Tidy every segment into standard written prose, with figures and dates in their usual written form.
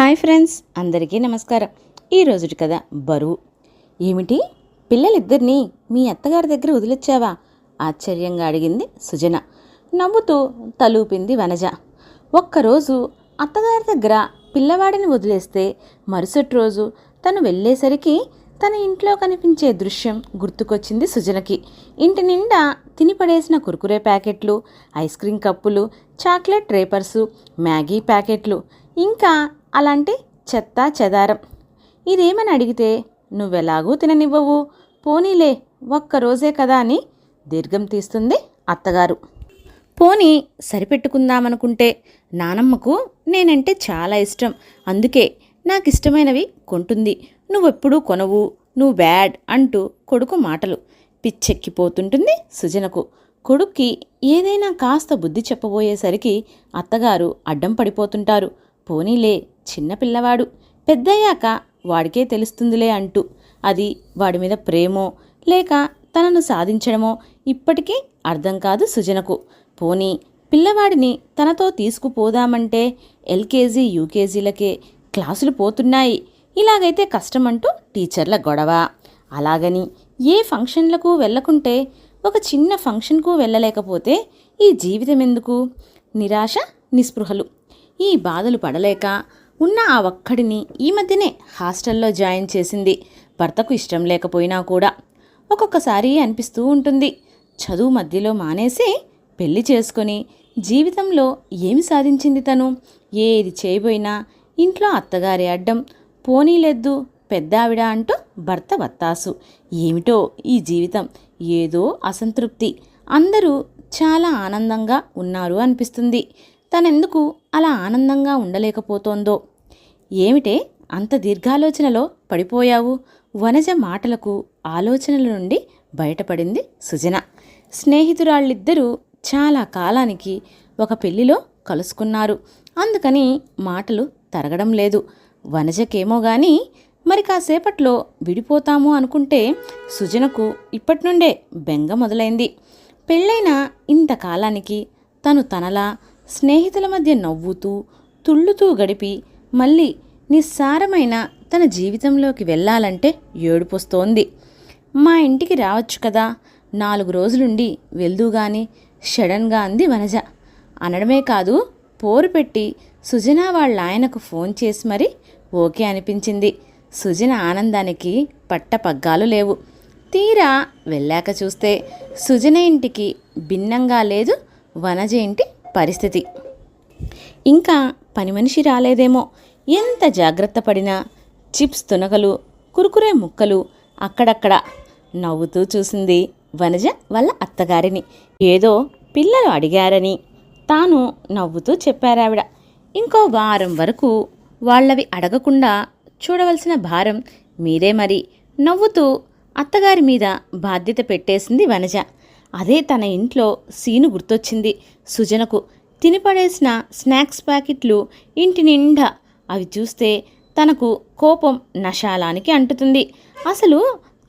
Hi friends, అందరికీ నమస్కారం. ఈరోజుటి కథ బరువు. ఏమిటి, పిల్లలిద్దరినీ మీ అత్తగారి దగ్గర వదిలొచ్చావా? ఆశ్చర్యంగా అడిగింది సుజన. నవ్వుతూ తలూపింది వనజ. ఒక్కరోజు అత్తగారి దగ్గర పిల్లవాడిని వదిలేస్తే మరుసటి రోజు తను వెళ్ళేసరికి తన ఇంట్లో కనిపించే దృశ్యం గుర్తుకొచ్చింది సుజనకి. ఇంటి నిండా తినిపడేసిన కుర్కురే ప్యాకెట్లు, ఐస్ క్రీం కప్పులు, చాక్లెట్ రేపర్సు, మ్యాగీ ప్యాకెట్లు, ఇంకా అలాంటి చెత్త చెదారం. ఇదేమని అడిగితే నువ్వెలాగూ తిననివ్వవు, పోనీలే ఒక్కరోజే కదా అని దీర్ఘం తీస్తుంది అత్తగారు. పోనీ సరిపెట్టుకుందామనుకుంటే నానమ్మకు నేనంటే చాలా ఇష్టం, అందుకే నాకిష్టమైనవి కొంటుంది, నువ్వెప్పుడూ కొనవు, నువ్వు బ్యాడ్ అంటూ కొడుకు మాటలు. పిచ్చెక్కిపోతుంటుంది సుజనకు. కొడుక్కి ఏదైనా కాస్త బుద్ధి చెప్పబోయేసరికి అత్తగారు అడ్డం పడిపోతుంటారు. పోనీలే, చిన్నపిల్లవాడు, పెద్దయ్యాక వాడికే తెలుస్తుందిలే అంటూ. అది వాడి మీద ప్రేమో లేక తనను సాధించడమో ఇప్పటికీ అర్థం కాదు సుజనకు. పోనీ పిల్లవాడిని తనతో తీసుకుపోదామంటే ఎల్కేజీ యూకేజీలకే క్లాసులు పోతున్నాయి, ఇలాగైతే కష్టమంటూ టీచర్ల గొడవ. అలాగని ఏ ఫంక్షన్లకు వెళ్ళకుంటే ఒక చిన్న ఫంక్షన్కు వెళ్ళలేకపోతే ఈ జీవితం ఎందుకు? నిరాశ, నిస్పృహలు. ఈ బాధలు పడలేక ఉన్న ఆ ఒక్కడిని ఈ మధ్యనే హాస్టల్లో జాయిన్ చేసింది. భర్తకు ఇష్టం లేకపోయినా కూడా. ఒక్కొక్కసారి అనిపిస్తూ ఉంటుంది, చదువు మధ్యలో మానేసి పెళ్లి చేసుకొని జీవితంలో ఏమి సాధించింది తను? ఏది చేయబోయినా ఇంట్లో అత్తగారి అడ్డం, పోనీలెద్దు పెద్దావిడ అంటూ భర్త వత్తాసు. ఏమిటో ఈ జీవితం, ఏదో అసంతృప్తి. అందరూ చాలా ఆనందంగా ఉన్నారు అనిపిస్తుంది. తనెందుకు అలా ఆనందంగా ఉండలేకపోతోందో. ఏమిటే అంత దీర్ఘాలోచనలో పడిపోయావు? వనజ మాటలకు ఆలోచనల నుండి బయటపడింది సుజన. స్నేహితురాళ్ళిద్దరూ చాలా కాలానికి ఒక పెళ్లిలో కలుసుకున్నారు. అందుకని మాటలు తరగడం లేదు. వనజకేమో గాని మరి కాసేపట్లో విడిపోతాము అనుకుంటే సుజనకు ఇప్పటినుండే బెంగ మొదలైంది. పెళ్ళైన ఇంతకాలానికి తను తనలా స్నేహితుల మధ్య నవ్వుతూ తుళ్ళుతూ గడిపి మళ్ళీ నిస్సారమైన తన జీవితంలోకి వెళ్ళాలంటే ఏడుపొస్తోంది. మా ఇంటికి రావచ్చు కదా, 4 రోజులుండి వెళ్దూగాని షడన్గా అంది వనజ. అనడమే కాదు, పోరు పెట్టి సుజన వాళ్ళ ఆయనకు ఫోన్ చేసి మరి ఓకే అనిపించింది. సుజన ఆనందానికి పట్టపగ్గాలు లేవు. తీరా వెళ్ళాక చూస్తే సుజన ఇంటికి భిన్నంగా లేదు వనజ ఇంటి పరిస్థితి. ఇంకా పని మనిషి రాలేదేమో. ఎంత జాగ్రత్త పడినా చిప్స్ తునకలు, కురుకురే ముక్కలు అక్కడక్కడ. నవ్వుతూ చూసింది వనజ వాళ్ళ అత్తగారిని. ఏదో పిల్లలు అడిగారని తాను నవ్వుతూ చెప్పారావిడ. ఇంకో వారం వరకు వాళ్ళవి అడగకుండా చూడవలసిన భారం మీరే మరి. నవ్వుతూ అత్తగారి మీద బాధ్యత పెట్టేసింది వనజ. అదే తన ఇంట్లో సీను గుర్తొచ్చింది సుజనకు. తినిపడేసిన స్నాక్స్ ప్యాకెట్లు ఇంటి నిండా. అవి చూస్తే తనకు కోపం నశాలానికి అంటుతుంది. అసలు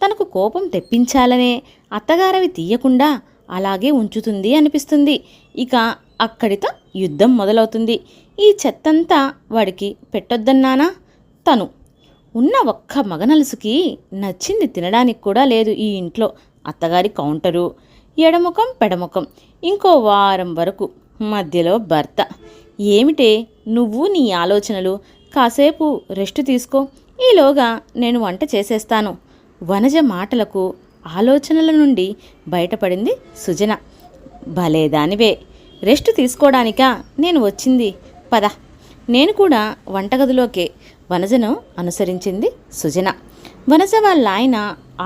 తనకు కోపం తెప్పించాలనే అత్తగారవి తీయకుండా అలాగే ఉంచుతుంది అనిపిస్తుంది. ఇక అక్కడితో యుద్ధం మొదలవుతుంది. ఈ చెత్తంతా వాడికి పెట్టొద్దన్నానా? తను ఉన్న ఒక్క మగనలుసుకి నచ్చింది తినడానికి కూడా లేదు ఈ ఇంట్లో. అత్తగారి కౌంటరు, ఎడముఖం పెడముఖం. ఇంకో వారం వరకు మధ్యలో భర్త. ఏమిటే నువ్వు నీ ఆలోచనలు? కాసేపు రెస్ట్ తీసుకో, ఈలోగా నేను వంట చేసేస్తాను. వనజ మాటలకు ఆలోచనల నుండి బయటపడింది సుజన. భలేదానివే, రెస్ట్ తీసుకోవడానికా నేను వచ్చింది? పద. నేను కూడా వంటగదిలోకే వనజను అనుసరించింది సుజన. వనజ వాళ్ళ ఆయన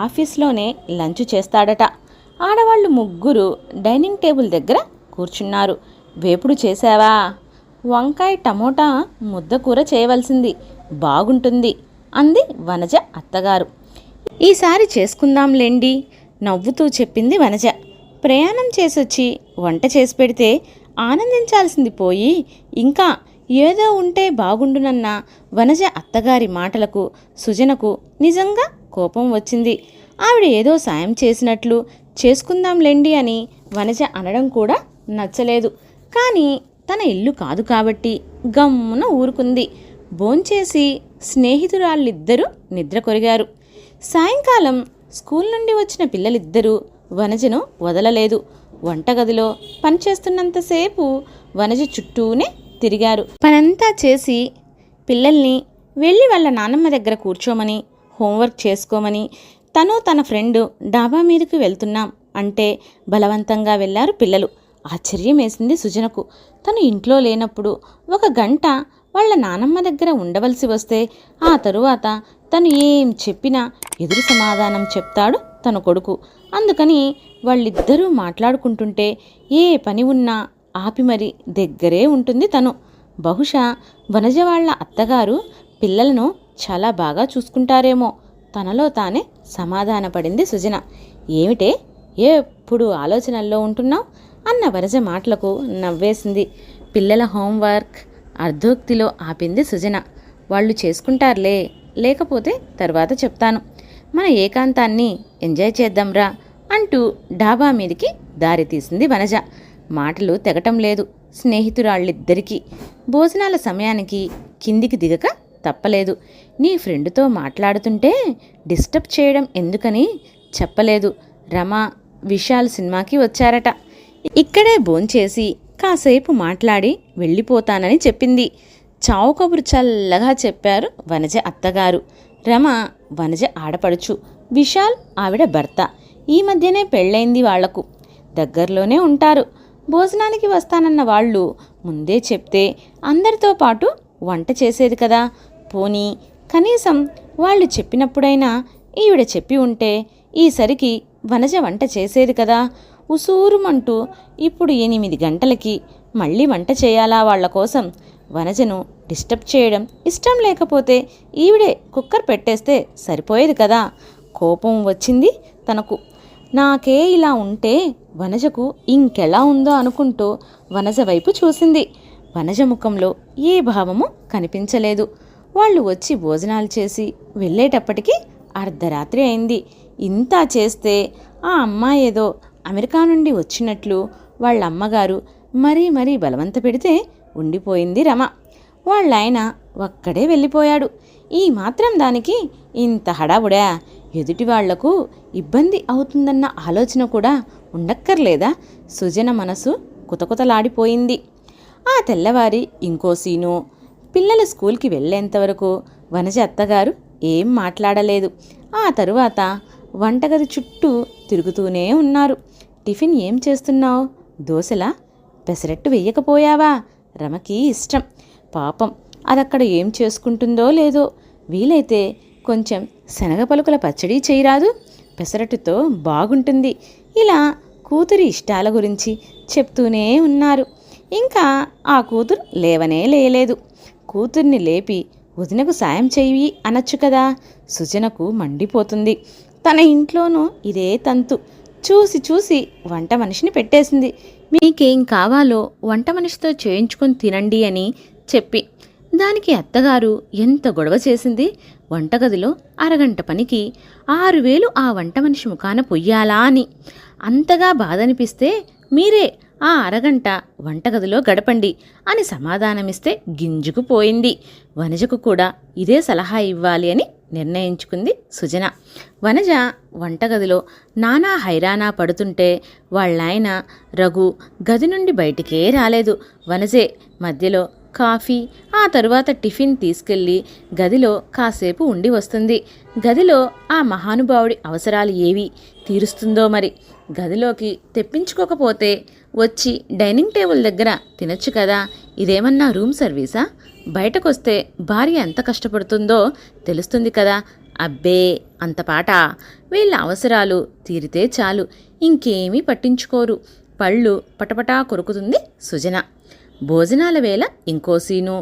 ఆఫీస్లోనే లంచ్ చేస్తాడట. ఆడవాళ్ళు ముగ్గురు డైనింగ్ టేబుల్ దగ్గర కూర్చున్నారు. వేపుడు చేశావా? వంకాయ టమోటా ముద్దకూర చేయవలసింది, బాగుంటుంది అంది వనజ అత్తగారు. ఈసారి చేసుకుందాంలేండి నవ్వుతూ చెప్పింది వనజ. ప్రయాణం చేసొచ్చి వంట చేసి పెడితే ఆనందించాల్సింది పోయి ఇంకా ఏదో ఉంటే బాగుండునన్న వనజ అత్తగారి మాటలకు సుజనకు నిజంగా కోపం వచ్చింది. ఆవిడ ఏదో సాయం చేసినట్లు చేసుకుందాంలేండి అని వనజ అనడం కూడా నచ్చలేదు. కానీ తన ఇల్లు కాదు కాబట్టి గమ్మున ఊరుకుంది. భోంచేసి స్నేహితురాళ్ళిద్దరూ నిద్ర కొరిగారు. సాయంకాలం స్కూల్ నుండి వచ్చిన పిల్లలిద్దరూ వనజను వదలలేదు. వంటగదిలో పనిచేస్తున్నంతసేపు వనజ చుట్టూనే తిరిగారు. పనంతా చేసి పిల్లల్ని వెళ్ళి వాళ్ళ నాన్నమ్మ దగ్గర కూర్చోమని, హోంవర్క్ చేసుకోమని, తను తన ఫ్రెండ్ డాబా మీదకి వెళ్తున్నాం అంటే బలవంతంగా వెళ్ళారు పిల్లలు. ఆశ్చర్యం వేసింది సుజనకు. తను ఇంట్లో లేనప్పుడు 1 గంట వాళ్ళ నానమ్మ దగ్గర ఉండవలసి వస్తే ఆ తరువాత తను ఏం చెప్పినా ఎదురు సమాధానం చెప్తాడు తన కొడుకు. అందుకని వాళ్ళిద్దరూ మాట్లాడుకుంటుంటే ఏ పని ఉన్నా ఆపి మరి దగ్గరే ఉంటుంది తను. బహుశా వనజ వాళ్ళ అత్తగారు పిల్లలను చాలా బాగా చూసుకుంటారేమో తనలో తానే సమాధానపడింది సుజన. ఏమిటే ఎప్పుడు ఆలోచనల్లో ఉంటున్నావు అన్న వనజ మాటలకు నవ్వేసింది. పిల్లల హోంవర్క్ అర్ధోక్తిలో ఆపింది సుజన. వాళ్ళు చేసుకుంటారులే, లేకపోతే తర్వాత చెప్తాను. మన ఏకాంతాన్ని ఎంజాయ్ చేద్దాంరా అంటూ డాబా మీదికి దారి తీసింది వనజ. మాటలు తెగటం లేదు స్నేహితురాళ్ళిద్దరికీ. భోజనాల సమయానికి కిందికి దిగక తప్పలేదు. నీ ఫ్రెండ్తో మాట్లాడుతుంటే డిస్టర్బ్ చేయడం ఎందుకని చెప్పలేదు. రమ, విశాల్ సినిమాకి వచ్చారట. ఇక్కడే భోంచేసి కాసేపు మాట్లాడి వెళ్ళిపోతానని చెప్పింది. చావు కబురు చల్లగా చెప్పారు వనజ అత్తగారు. రమ వనజ ఆడపడుచు, విశాల్ ఆవిడ భర్త. ఈ మధ్యనే పెళ్ళైంది వాళ్లకు. దగ్గరలోనే ఉంటారు. భోజనానికి వస్తానన్న వాళ్ళు ముందే చెప్తే అందరితో పాటు వంట చేసేది కదా. పోనీ కనీసం వాళ్ళు చెప్పినప్పుడైనా ఈవిడ చెప్పి ఉంటే ఈసరికి వనజ వంట చేసేది కదా. ఉసూరుమంటూ ఇప్పుడు 8 గంటలకి మళ్ళీ వంట చేయాలా వాళ్ల కోసం? వనజను డిస్టర్బ్ చేయడం ఇష్టం లేకపోతే ఈవిడే కుక్కర్ పెట్టేస్తే సరిపోయేది కదా. కోపం వచ్చింది తనకు. నాకే ఇలా ఉంటే వనజకు ఇంకెలా ఉందో అనుకుంటూ వనజ వైపు చూసింది. వనజ ముఖంలో ఏ భావము కనిపించలేదు. వాళ్ళు వచ్చి భోజనాలు చేసి వెళ్ళేటప్పటికి అర్ధరాత్రి అయింది. ఇంతా చేస్తే ఆ అమ్మాయి ఏదో అమెరికా నుండి వచ్చినట్లు వాళ్ళ అమ్మగారు మరీ బలవంత పెడితే ఉండిపోయింది రమ. వాళ్ళాయన ఒక్కడే వెళ్ళిపోయాడు. ఈ మాత్రం దానికి ఇంత హడావుడా? ఎదుటి వాళ్లకు ఇబ్బంది అవుతుందన్న ఆలోచన కూడా ఉండక్కర్లేదా? సుజన మనసు కుతకుతలాడిపోయింది. ఆ తెల్లవారి ఇంకో సీను. పిల్లలు స్కూల్కి వెళ్ళేంతవరకు వనజ అత్తగారు ఏం మాట్లాడలేదు. ఆ తరువాత వంటగది చుట్టూ తిరుగుతూనే ఉన్నారు. టిఫిన్ ఏం చేస్తున్నావు? దోశలా? పెసరట్టు వెయ్యకపోయావా? రమకి ఇష్టం. పాపం అదక్కడ ఏం చేసుకుంటుందో లేదో. వీలైతే కొంచెం శనగ పలుకుల పచ్చడి చేయరాదు? పెసరట్టుతో బాగుంటుంది. ఇలా కూతురి ఇష్టాల గురించి చెప్తూనే ఉన్నారు. ఇంకా ఆ కూతురు లేవనే లేయలేదు. కూతుర్ని లేపి వదినకు సాయం చెయ్యి అనొచ్చు కదా. సుజనకు మండిపోతుంది. తన ఇంట్లోనూ ఇదే తంతు. చూసి వంట మనిషిని పెట్టేసింది. మీకేం కావాలో వంట మనిషితో చేయించుకొని తినండి అని చెప్పి. దానికి అత్తగారు ఎంత గొడవ చేసింది. వంటగదిలో అరగంట పనికి 6,000 ఆ వంట మనిషి ముఖాన పొయ్యాలా అని. అంతగా బాధనిపిస్తే మీరే ఆ అరగంట వంటగదిలో గడపండి అని సమాధానమిస్తే గింజుకుపోయింది. వనజకు కూడా ఇదే సలహా ఇవ్వాలి అని నిర్ణయించుకుంది సుజన. వనజ వంటగదిలో నానా హైరానా పడుతుంటే వాళ్ళాయన రఘు గది నుండి బయటికే రాలేదు. వనజే మధ్యలో కాఫీ, ఆ తరువాత టిఫిన్ తీసుకెళ్ళి గదిలో కాసేపు ఉండి వస్తుంది. గదిలో ఆ మహానుభావుడి అవసరాలు ఏవి తీరుస్తుందో మరి. గదిలోకి తెప్పించుకోకపోతే వచ్చి డైనింగ్ టేబుల్ దగ్గర తినొచ్చు కదా. ఇదేమన్నా రూమ్ సర్వీసా? బయటకొస్తే భార్య ఎంత కష్టపడుతుందో తెలుస్తుంది కదా. అబ్బే అంత పాట. వీళ్ళ అవసరాలు తీరితే చాలు, ఇంకేమీ పట్టించుకోరు. పళ్ళు పటపటా కొరుకుతుంది సుజన. భోజనాల వేళ ఇంకో సీను.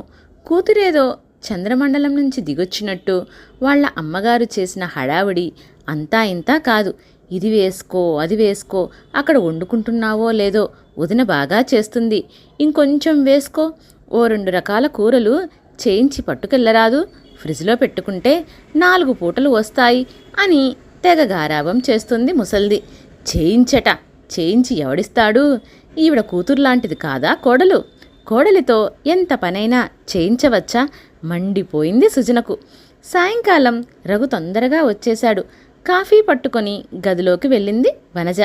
కూతురేదో చంద్రమండలం నుంచి దిగొచ్చినట్టు వాళ్ళ అమ్మగారు చేసిన హడావిడి అంతా ఇంతా కాదు. ఇది వేసుకో, అది వేసుకో, అక్కడ వండుకుంటున్నావో లేదో వదిన బాగా చేస్తుంది, ఇంకొంచెం వేసుకో, ఓ 2 రకాల కూరలు చేయించి పట్టుకెళ్ళరాదు, ఫ్రిడ్జ్లో పెట్టుకుంటే 4 పూటలు వస్తాయి అని తెగ గారాబం చేస్తుంది ముసల్ది. చేయించి ఎవడిస్తాడు? ఈవిడ కూతురులాంటిది కాదా కోడలు? కోడలితో ఎంత పనైనా చేయించవచ్చా? మండిపోయింది సుజనకు. సాయంకాలం రఘు తొందరగా వచ్చేశాడు. కాఫీ పట్టుకొని గదిలోకి వెళ్ళింది వనజ.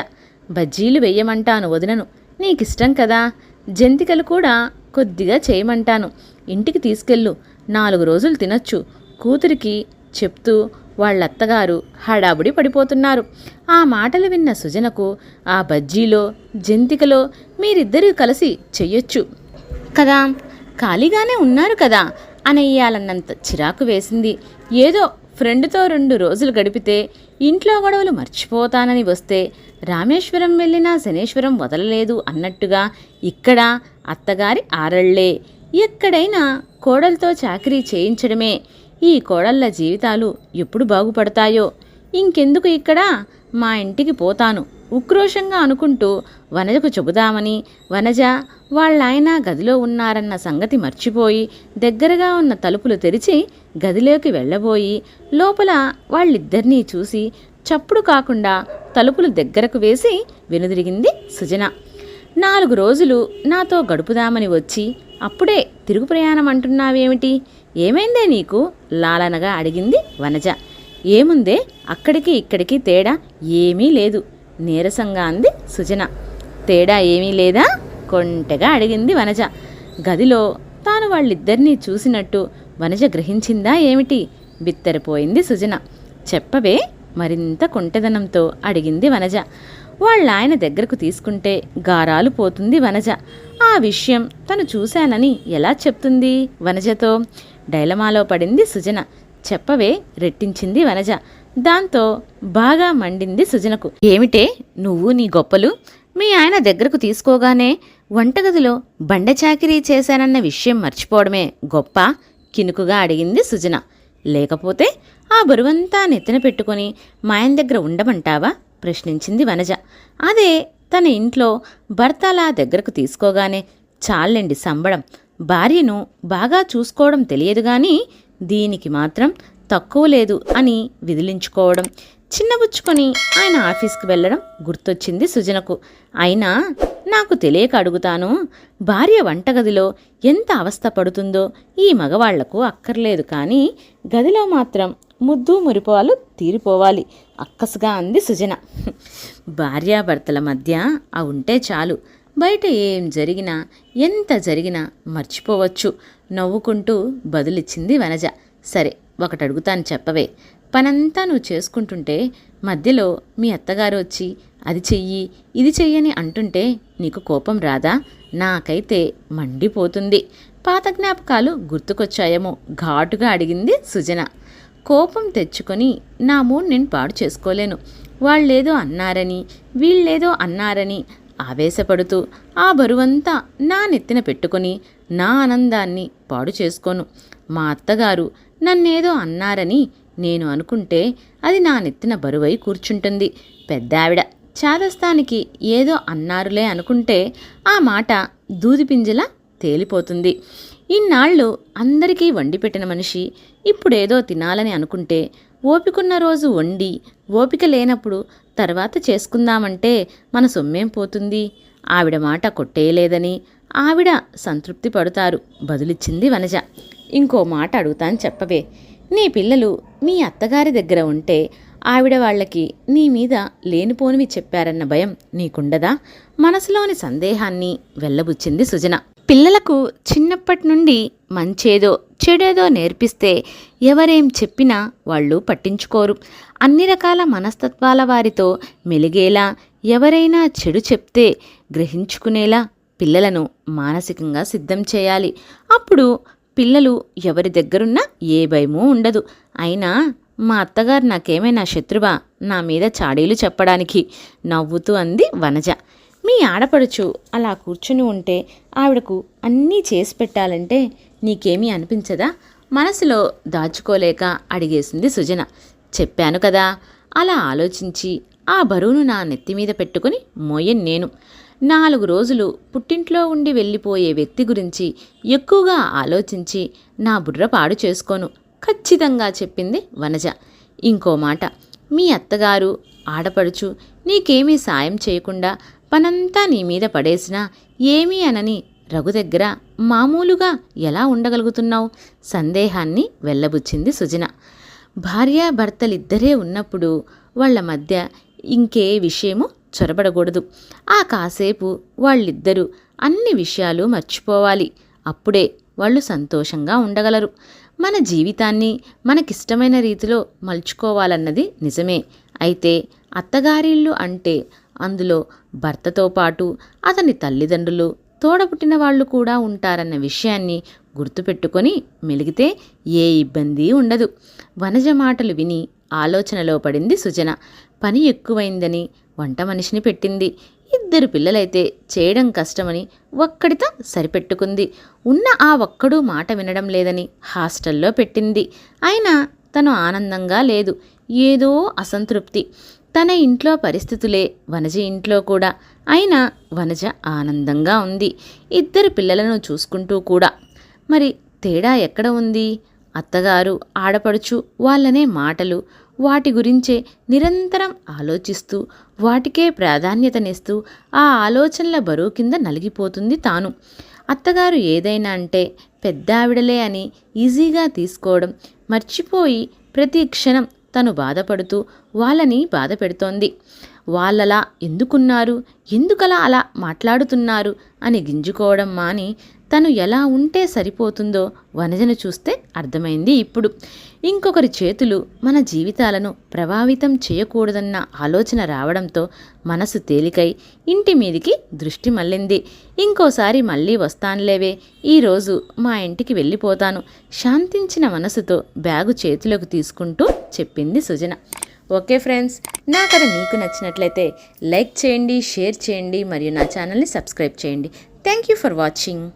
బజ్జీలు వెయ్యమంటాను వదినను, నీకిష్టం కదా. జంతికలు కూడా కొద్దిగా చేయమంటాను. ఇంటికి తీసుకెళ్ళు, 4 రోజులు తినొచ్చు కూతురికి చెప్తూ వాళ్ళత్తగారు హడాబుడి పడిపోతున్నారు. ఆ మాటలు విన్న సుజనకు ఆ బజ్జీలో జంతికలో మీరిద్దరూ కలిసి చెయ్యొచ్చు కదా, ఖాళీగానే ఉన్నారు కదా అనెయ్యాలన్నంత చిరాకు వేసింది. ఏదో ఫ్రెండ్తో 2 రోజులు గడిపితే ఇంట్లో గొడవలు మర్చిపోతానని వస్తే రామేశ్వరం వెళ్ళినా శనేశ్వరం వదలలేదు అన్నట్టుగా ఇక్కడ అత్తగారి ఆరళ్లే. ఎక్కడైనా కోడలతో చాకరీ చేయించడమే. ఈ కోడళ్ళ జీవితాలు ఎప్పుడు బాగుపడతాయో. ఇంకెందుకు ఇక్కడ, మా ఇంటికి పోతాను ఉక్రోషంగా అనుకుంటూ వనజకు చెబుదామని వనజ వాళ్ళాయన గదిలో ఉన్నారన్న సంగతి మర్చిపోయి దగ్గరగా ఉన్న తలుపులు తెరిచి గదిలోకి వెళ్ళబోయి లోపల వాళ్ళిద్దరినీ చూసి చప్పుడు కాకుండా తలుపులు దగ్గరకు వేసి వెనుదిరిగింది సుజన. 4 రోజులు నాతో గడుపుదామని వచ్చి అప్పుడే తిరుగు ప్రయాణం అంటున్నావేమిటి? ఏమైందే నీకు? లాలనగా అడిగింది వనజ. ఏముందే, అక్కడికి ఇక్కడికి తేడా ఏమీ లేదు నీరసంగా అంది సుజన. తేడా ఏమీ లేదా? కొంటెగా అడిగింది వనజ. గదిలో తాను వాళ్ళిద్దరినీ చూసినట్టు వనజ గ్రహించిందా ఏమిటి? బిత్తరపోయింది సుజన. చెప్పవే మరింత కొంటెదనంతో అడిగింది వనజ. వాళ్ళాయన దగ్గరకు తీసుకుంటే గారాలు పోతుంది వనజ. ఆ విషయం తను చూశానని ఎలా చెప్తుంది వనజతో? డైలమాలో పడింది సుజన. చెప్పవే రెట్టించింది వనజ. దాంతో బాగా మండింది సుజనకు. ఏమిటే నువ్వు నీ గొప్పలు? మీ ఆయన దగ్గరకు తీసుకోగానే వంటగదిలో బండచాకిరీ చేశానన్న విషయం మర్చిపోవడమే గొప్ప? కినుకుగా అడిగింది సుజన. లేకపోతే ఆ బరువంతా నెత్తిన పెట్టుకుని మా ఆయన దగ్గర ఉండమంటావా? ప్రశ్నించింది వనజ. అదే తన ఇంట్లో భర్త అలా దగ్గరకు తీసుకోగానే చాలండి సంబడం. భార్యను బాగా చూసుకోవడం తెలియదు గాని దీనికి మాత్రం తక్కువ లేదు అని విదిలించుకోవడం, చిన్నబుచ్చుకొని ఆయన ఆఫీస్కి వెళ్ళడం గుర్తొచ్చింది సుజనకు. అయినా నాకు తెలియక అడుగుతాను, భార్య వంటగదిలో ఎంత అవస్థ పడుతుందో ఈ మగవాళ్లకు అక్కర్లేదు, కానీ గదిలో మాత్రం ముద్దు మురిపోవాలు తీరిపోవాలి అక్కసుగా అంది సుజన. భార్యాభర్తల మధ్య ఆ ఉంటే చాలు, బయట ఏం జరిగినా ఎంత జరిగినా మర్చిపోవచ్చు నవ్వుకుంటూ బదులిచ్చింది వనజ. సరే ఒకటి అడుగుతాను చెప్పవే. పనంతా నువ్వు చేసుకుంటుంటే మధ్యలో మీ అత్తగారు వచ్చి అది చెయ్యి ఇది చెయ్యని అంటుంటే నీకు కోపం రాదా? నాకైతే మండిపోతుంది. పాత జ్ఞాపకాలు గుర్తుకొచ్చాయేమో ఘాటుగా అడిగింది సుజన. కోపం తెచ్చుకొని నా మూడ్ నేను పాడు చేసుకోలేను. వాళ్ళేదో అన్నారని వీళ్ళేదో అన్నారని ఆవేశపడుతూ ఆ బరువంతా నా నెత్తిన పెట్టుకొని నా ఆనందాన్ని పాడు చేసుకోను. మా అత్తగారు నన్నేదో అన్నారని నేను అనుకుంటే అది నా నెత్తిన బరువై కూర్చుంటుంది. పెద్దావిడ చాదస్తానికి ఏదో అన్నారులే అనుకుంటే ఆ మాట దూదిపింజలా తేలిపోతుంది. ఇన్నాళ్ళు అందరికీ వండిపెట్టిన మనిషి ఇప్పుడేదో తినాలని అనుకుంటే ఓపికన్న రోజు వండి ఓపిక లేనప్పుడు తర్వాత చేసుకుందామంటే మన సొమ్మేం పోతుంది? ఆవిడ మాట కొట్టేయలేదని ఆవిడ సంతృప్తి పడుతారు బదులిచ్చింది వనజ. ఇంకో మాట అడుగుతాను చెప్పవే. నీ పిల్లలు మీ అత్తగారి దగ్గర ఉంటే ఆవిడ వాళ్ళకి నీ మీద లేనిపోనివి చెప్పారన్న భయం నీకుండదా? మనసులోని సందేహాన్ని వెళ్ళబుచ్చింది సుజన. పిల్లలకు చిన్నప్పటి నుండి మంచేదో చెడేదో నేర్పిస్తే ఎవరేం చెప్పినా వాళ్ళు పట్టించుకోరు. అన్ని రకాల మనస్తత్వాల వారితో మెలిగేలా, ఎవరైనా చెడు చెప్తే గ్రహించుకునేలా పిల్లలను మానసికంగా సిద్ధం చేయాలి. అప్పుడు పిల్లలు ఎవరి దగ్గరున్నా ఏ భయమూ ఉండదు. అయినా మా అత్తగారు నాకేమైనా శత్రువా నా మీద చాడీలు చెప్పడానికి? నవ్వుతూ అంది వనజ. మీ ఆడపడుచు అలా కూర్చుని ఉంటే ఆవిడకు అన్నీ చేసి పెట్టాలంటే నీకేమీ అనిపించదా? మనసులో దాచుకోలేక అడిగేసింది సుజన. చెప్పాను కదా, అలా ఆలోచించి ఆ బరువును నా నెత్తిమీద పెట్టుకుని మోయను నేను. 4 రోజులు పుట్టింట్లో ఉండి వెళ్ళిపోయే వ్యక్తి గురించి ఎక్కువగా ఆలోచించి నా బుర్ర పాడు చేసుకోను, ఖచ్చితంగా చెప్పింది వనజ. ఇంకో మాట, మీ అత్తగారు ఆడపడుచు నీకేమీ సాయం చేయకుండా పనంతా నీ మీద పడేసినా ఏమీ అనని రఘు దగ్గర మామూలుగా ఎలా ఉండగలుగుతున్నావు? సందేహాన్ని వెళ్ళబుచ్చింది సుజన. భార్యాభర్తలిద్దరే ఉన్నప్పుడు వాళ్ళ మధ్య ఇంకే విషయము చొరబడకూడదు. ఆ కాసేపు వాళ్ళిద్దరూ అన్ని విషయాలు మర్చిపోవాలి. అప్పుడే వాళ్ళు సంతోషంగా ఉండగలరు. మన జీవితాన్ని మనకిష్టమైన రీతిలో మలుచుకోవాలన్నది నిజమే. అయితే అత్తగారిల్లు అంటే అందులో భర్తతో పాటు అతని తల్లిదండ్రులు, తోడపుట్టిన వాళ్ళు కూడా ఉంటారన్న విషయాన్ని గుర్తుపెట్టుకొని మెలిగితే ఏ ఇబ్బంది ఉండదు. వనజ మాటలు విని ఆలోచనలో పడింది సుజన. పని ఎక్కువైందని వంట మనిషిని పెట్టింది. 2 పిల్లలైతే చేయడం కష్టమని ఒక్కడితో సరిపెట్టుకుంది. ఉన్న ఆ ఒక్కడూ మాట వినడం లేదని హాస్టల్లో పెట్టింది. అయినా తను ఆనందంగా లేదు. ఏదో అసంతృప్తి. తన ఇంట్లో పరిస్థితులే వనజ ఇంట్లో కూడా. అయినా వనజ ఆనందంగా ఉంది, 2 పిల్లలను చూసుకుంటూ కూడా. మరి తేడా ఎక్కడ ఉంది? అత్తగారు, ఆడపడుచు వాళ్ళనే మాటలు, వాటి గురించే నిరంతరం ఆలోచిస్తూ వాటికే ప్రాధాన్యతనిస్తూ ఆ ఆలోచనల బరువు కింద నలిగిపోతుంది తాను. అత్తగారు ఏదైనా అంటే పెద్దావిడలే అని ఈజీగా తీసుకోవడం మర్చిపోయి ప్రతి క్షణం తను బాధపడుతూ వాళ్ళని బాధ పెడుతోంది. వాళ్ళలా ఎందుకున్నారు, ఎందుకలా అలా మాట్లాడుతున్నారు అని గింజుకోవడం మాని తను ఎలా ఉంటే సరిపోతుందో వనజను చూస్తే అర్థమైంది ఇప్పుడు. ఇంకొకరి చేతులు మన జీవితాలను ప్రభావితం చేయకూడదన్న ఆలోచన రావడంతో మనసు తేలికై ఇంటి మీదికి దృష్టి మళ్ళింది. ఇంకోసారి మళ్ళీ వస్తానులేవే, ఈరోజు మా ఇంటికి వెళ్ళిపోతాను, శాంతించిన మనసుతో బ్యాగు చేతిలోకి తీసుకుంటూ చెప్పింది సుజన. ఓకే ఫ్రెండ్స్, నా కథ మీకు నచ్చినట్లయితే లైక్ చేయండి, షేర్ చేయండి మరియు నా ఛానల్ని సబ్స్క్రైబ్ చేయండి. Thank you for watching.